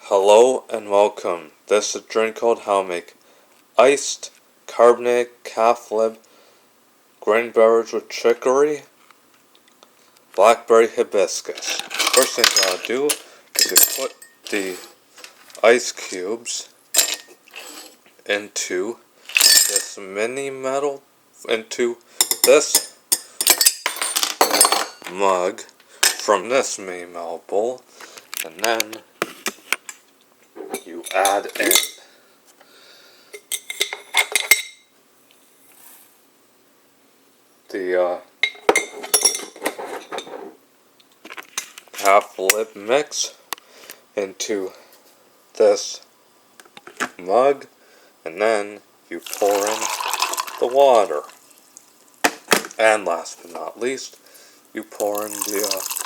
Hello and welcome. This is a drink called how to make iced carbonated calf lip green beverage with chicory, blackberry, hibiscus. First thing you gotta do is you put the ice cubes into this this mug from this mini metal bowl, and then you add in the half lip mix into this mug, and then you pour in the water. And last but not least, you pour in the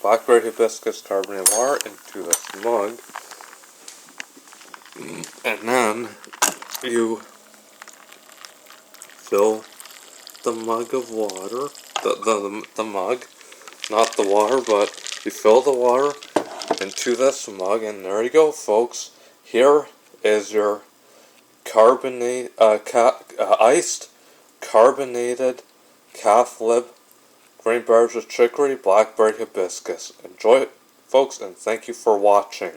blackberry hibiscus carbonated water into this mug, and then you fill the mug of water, the mug, not the water, but you fill the water into this mug, and there you go, folks. Here is your iced carbonated calf lip green beverage with chicory, blackberry, hibiscus. Enjoy it, folks, and thank you for watching.